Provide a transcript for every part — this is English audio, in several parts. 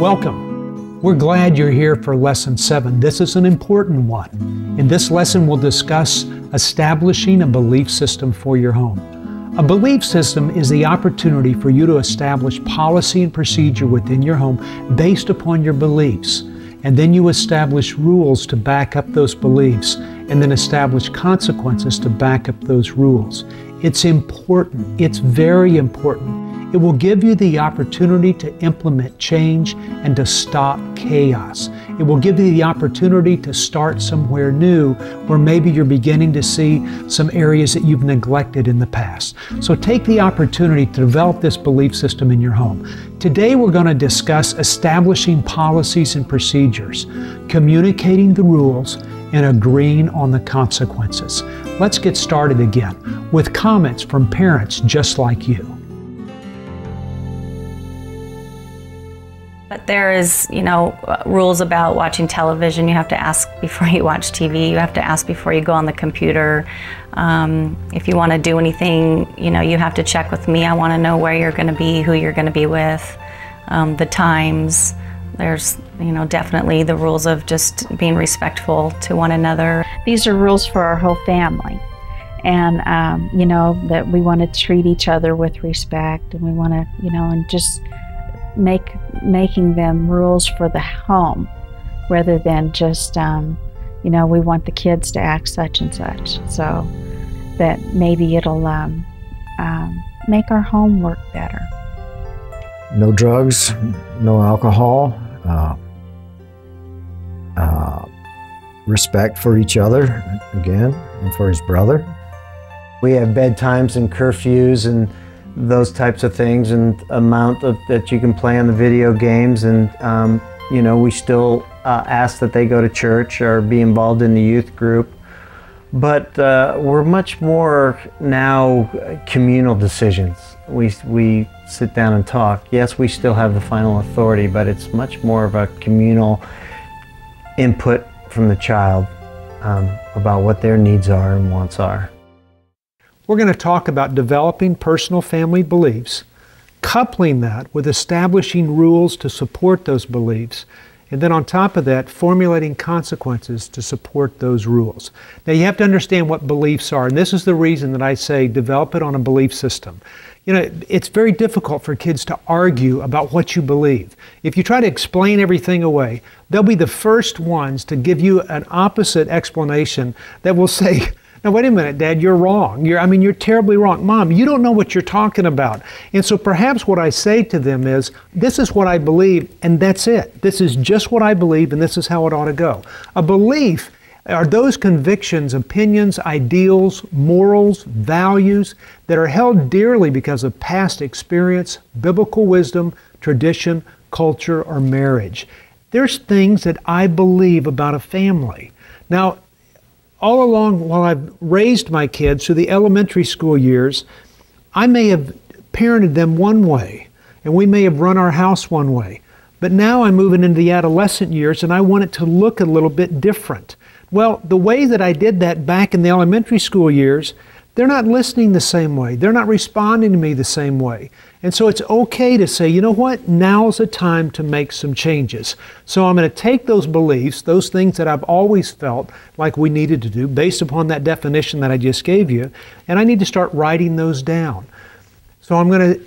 Welcome. We're glad you're here for Lesson 7. This is an important one. In this lesson, we'll discuss establishing a belief system for your home. A belief system is the opportunity for you to establish policy and procedure within your home based upon your beliefs. And then you establish rules to back up those beliefs, and then establish consequences to back up those rules. It's important. It's very important. It will give you the opportunity to implement change and to stop chaos. It will give you the opportunity to start somewhere new where maybe you're beginning to see some areas that you've neglected in the past. So take the opportunity to develop this belief system in your home. Today we're going to discuss establishing policies and procedures, communicating the rules, and agreeing on the consequences. Let's get started again with comments from parents just like you. But there is, rules about watching television. You have to ask before you watch TV. You have to ask before you go on the computer. If you want to do anything, you have to check with me. I want to know where you're going to be, who you're going to be with, the times. There's, definitely the rules of just being respectful to one another. These are rules for our whole family. And, that we want to treat each other with respect, and we want to, and just making them rules for the home rather than just, we want the kids to act such and such. So that maybe it'll make our home work better. No drugs, no alcohol, respect for each other, again, and for his brother. We have bedtimes and curfews and those types of things, and amount that you can play on the video games, and we still ask that they go to church or be involved in the youth group. But we're much more now communal decisions. We sit down and talk. Yes, we still have the final authority, but it's much more of a communal input from the child about what their needs are and wants are. We're going to talk about developing personal family beliefs, coupling that with establishing rules to support those beliefs, and then on top of that, formulating consequences to support those rules. Now, you have to understand what beliefs are, and this is the reason that I say develop it on a belief system. It's very difficult for kids to argue about what you believe. If you try to explain everything away, they'll be the first ones to give you an opposite explanation that will say, "Now, wait a minute, Dad, you're wrong. You're terribly wrong. Mom, you don't know what you're talking about." And so perhaps what I say to them is, this is what I believe, and that's it. This is just what I believe, and this is how it ought to go. A belief are those convictions, opinions, ideals, morals, values that are held dearly because of past experience, biblical wisdom, tradition, culture, or marriage. There's things that I believe about a family. Now, all along while I've raised my kids through the elementary school years, I may have parented them one way, and we may have run our house one way. But now I'm moving into the adolescent years, and I want it to look a little bit different. Well, the way that I did that back in the elementary school years, they're not listening the same way. They're not responding to me the same way. And so it's okay to say, you know what, now's the time to make some changes. So I'm going to take those beliefs, those things that I've always felt like we needed to do based upon that definition that I just gave you, and I need to start writing those down. So I'm going to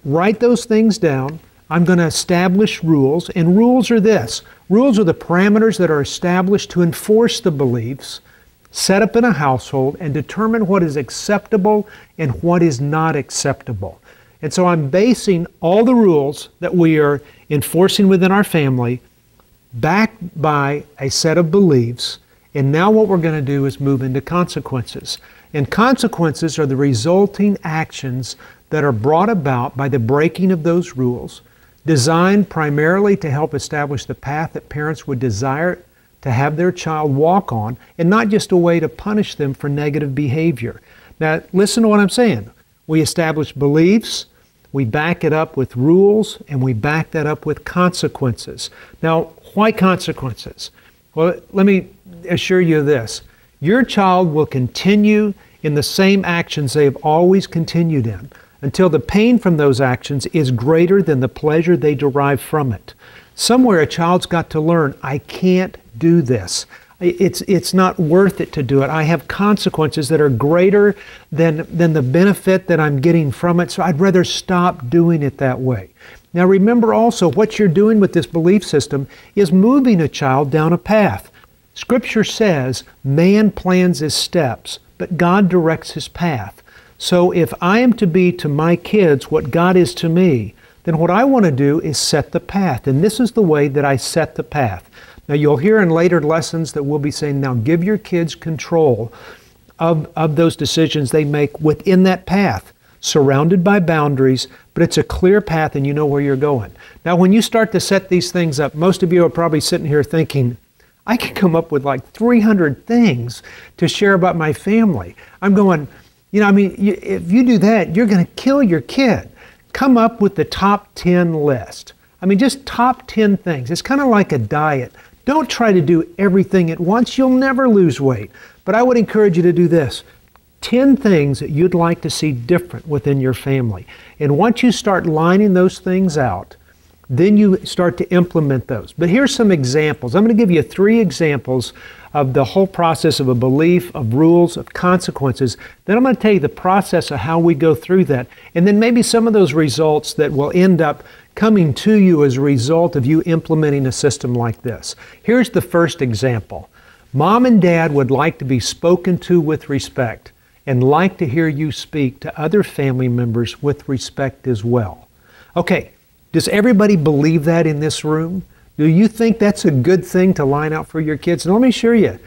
write those things down. I'm going to establish rules, and rules are this. Rules are the parameters that are established to enforce the beliefs, set up in a household, and determine what is acceptable and what is not acceptable. And so I'm basing all the rules that we are enforcing within our family backed by a set of beliefs. And now what we're going to do is move into consequences. And consequences are the resulting actions that are brought about by the breaking of those rules, designed primarily to help establish the path that parents would desire to have their child walk on, and not just a way to punish them for negative behavior. Now, listen to what I'm saying. We establish beliefs, we back it up with rules, and we back that up with consequences. Now, why consequences? Well, let me assure you of this. Your child will continue in the same actions they have always continued in until the pain from those actions is greater than the pleasure they derive from it. Somewhere a child's got to learn, I can't do this. It's not worth it to do it. I have consequences that are greater than the benefit that I'm getting from it, so I'd rather stop doing it that way. Now remember also, what you're doing with this belief system is moving a child down a path. Scripture says, man plans his steps, but God directs his path. So if I am to be to my kids what God is to me, then what I want to do is set the path. And this is the way that I set the path. Now you'll hear in later lessons that we'll be saying, now give your kids control of those decisions they make within that path, surrounded by boundaries, but it's a clear path and you know where you're going. Now when you start to set these things up, most of you are probably sitting here thinking, I can come up with like 300 things to share about my family. I'm going, if you do that, you're going to kill your kid. Come up with the top 10 list. Just top 10 things. It's kind of like a diet. Don't try to do everything at once. You'll never lose weight. But I would encourage you to do this. 10 things that you'd like to see different within your family. And once you start lining those things out, then you start to implement those. But here's some examples. I'm going to give you 3 examples of the whole process of a belief, of rules, of consequences. Then I'm going to tell you the process of how we go through that. And then maybe some of those results that will end up coming to you as a result of you implementing a system like this. Here's the first example. Mom and Dad would like to be spoken to with respect and like to hear you speak to other family members with respect as well. Okay, does everybody believe that in this room? Do you think that's a good thing to line out for your kids? And let me assure you,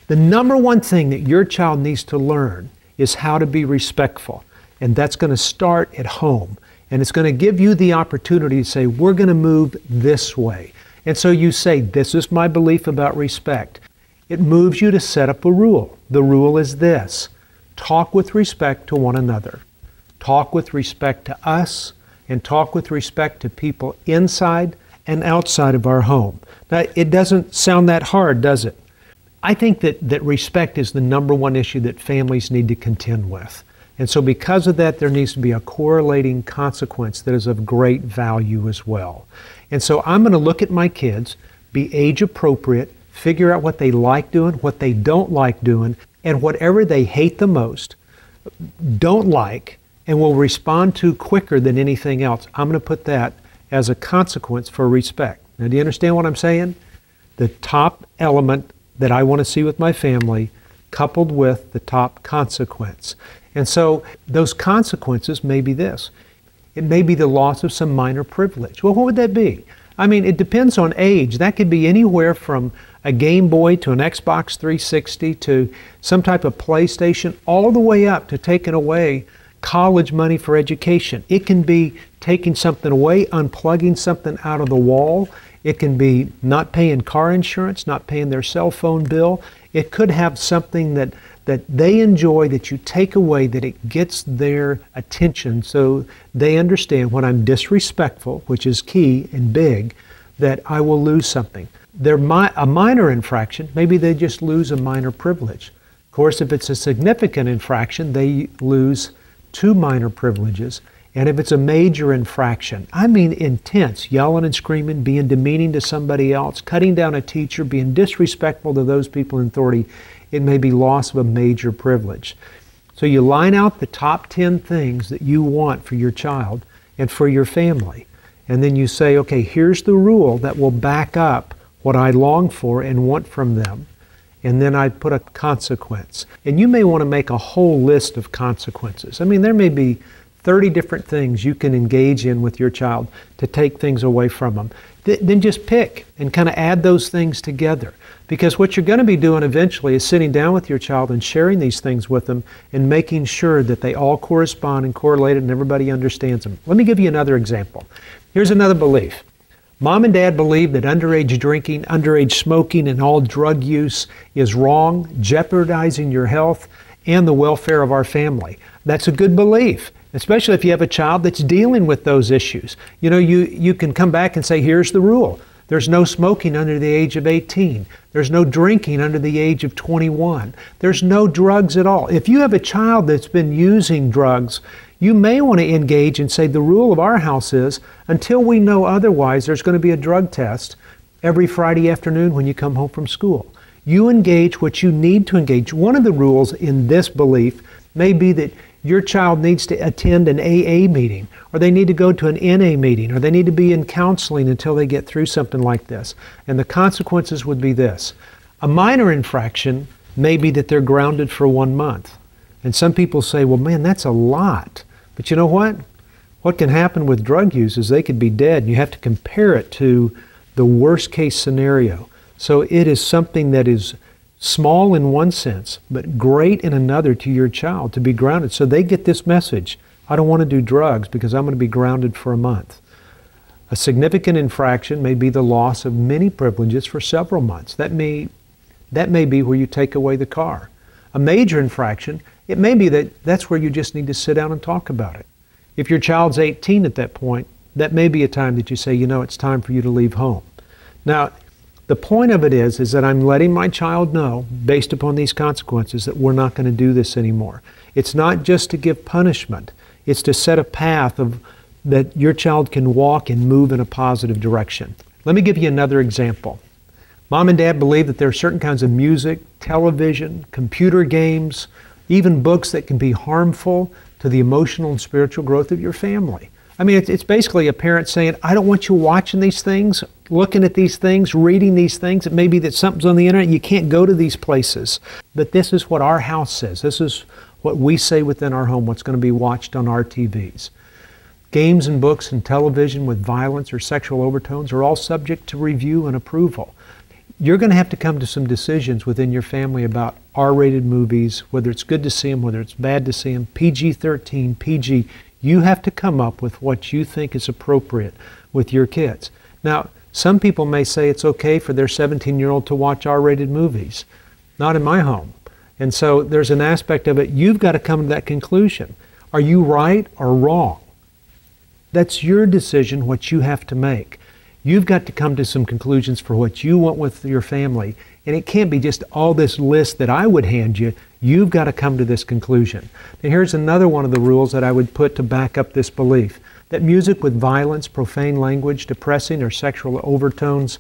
the number one thing that your child needs to learn is how to be respectful. And that's going to start at home. And it's going to give you the opportunity to say, we're going to move this way. And so you say, this is my belief about respect. It moves you to set up a rule. The rule is this: talk with respect to one another. Talk with respect to us, and talk with respect to people inside and outside of our home. Now, it doesn't sound that hard, does it? I think that respect is the number one issue that families need to contend with. And so because of that, there needs to be a correlating consequence that is of great value as well. And so I'm going to look at my kids, be age appropriate, figure out what they like doing, what they don't like doing, and whatever they hate the most, don't like, and will respond to quicker than anything else, I'm going to put that as a consequence for respect. Now, do you understand what I'm saying? The top element that I want to see with my family coupled with the top consequence. And so those consequences may be this. It may be the loss of some minor privilege. Well, what would that be? It depends on age. That could be anywhere from a Game Boy to an Xbox 360 to some type of PlayStation, all the way up to taking away college money for education. It can be taking something away, unplugging something out of the wall. It can be not paying car insurance, not paying their cell phone bill. It could have something that they enjoy that you take away, that it gets their attention so they understand when I'm disrespectful, which is key and big, that I will lose something. They're a minor infraction, maybe they just lose a minor privilege. Of course, if it's a significant infraction, they lose 2 minor privileges. And if it's a major infraction, intense, yelling and screaming, being demeaning to somebody else, cutting down a teacher, being disrespectful to those people in authority, it may be loss of a major privilege. So you line out the top 10 things that you want for your child and for your family. And then you say, okay, here's the rule that will back up what I long for and want from them. And then I put a consequence. And you may want to make a whole list of consequences. There may be 30 different things you can engage in with your child to take things away from them. Then just pick and kind of add those things together. Because what you're going to be doing eventually is sitting down with your child and sharing these things with them and making sure that they all correspond and correlate and everybody understands them. Let me give you another example. Here's another belief. Mom and Dad believe that underage drinking, underage smoking, and all drug use is wrong, jeopardizing your health and the welfare of our family. That's a good belief, especially if you have a child that's dealing with those issues. You can come back and say, here's the rule. There's no smoking under the age of 18. There's no drinking under the age of 21. There's no drugs at all. If you have a child that's been using drugs, You may want to engage and say the rule of our house is until we know otherwise, there's going to be a drug test every Friday afternoon when you come home from school. You engage what you need to engage. One of the rules in this belief may be that your child needs to attend an AA meeting, or they need to go to an NA meeting, or they need to be in counseling until they get through something like this. And the consequences would be this. A minor infraction may be that they're grounded for 1 month. And some people say, well, man, that's a lot. But you know what? What can happen with drug use is they could be dead. And you have to compare it to the worst case scenario. So it is something that is small in one sense, but great in another to your child to be grounded. So they get this message, I don't want to do drugs because I'm going to be grounded for a month. A significant infraction may be the loss of many privileges for several months. That may be where you take away the car. A major infraction, it may be that that's where you just need to sit down and talk about it. If your child's 18 at that point, that may be a time that you say, you know, it's time for you to leave home. Now, the point of it is that I'm letting my child know, based upon these consequences, that we're not going to do this anymore. It's not just to give punishment. It's to set a path that your child can walk and move in a positive direction. Let me give you another example. Mom and Dad believe that there are certain kinds of music, television, computer games, even books that can be harmful to the emotional and spiritual growth of your family. I mean, it's basically a parent saying, I don't want you watching these things, looking at these things, reading these things. It may be that something's on the internet, you can't go to these places. But this is what our house says. This is what we say within our home, what's going to be watched on our TVs. Games and books and television with violence or sexual overtones are all subject to review and approval. You're going to have to come to some decisions within your family about R-rated movies, whether it's good to see them, whether it's bad to see them, PG-13, PG. You have to come up with what you think is appropriate with your kids. Now, some people may say it's okay for their 17-year-old to watch R-rated movies. Not in my home. And so there's an aspect of it, you've got to come to that conclusion. Are you right or wrong? That's your decision, what you have to make. You've got to come to some conclusions for what you want with your family. And it can't be just all this list that I would hand you. You've got to come to this conclusion. Now here's another one of the rules that I would put to back up this belief. That music with violence, profane language, depressing or sexual overtones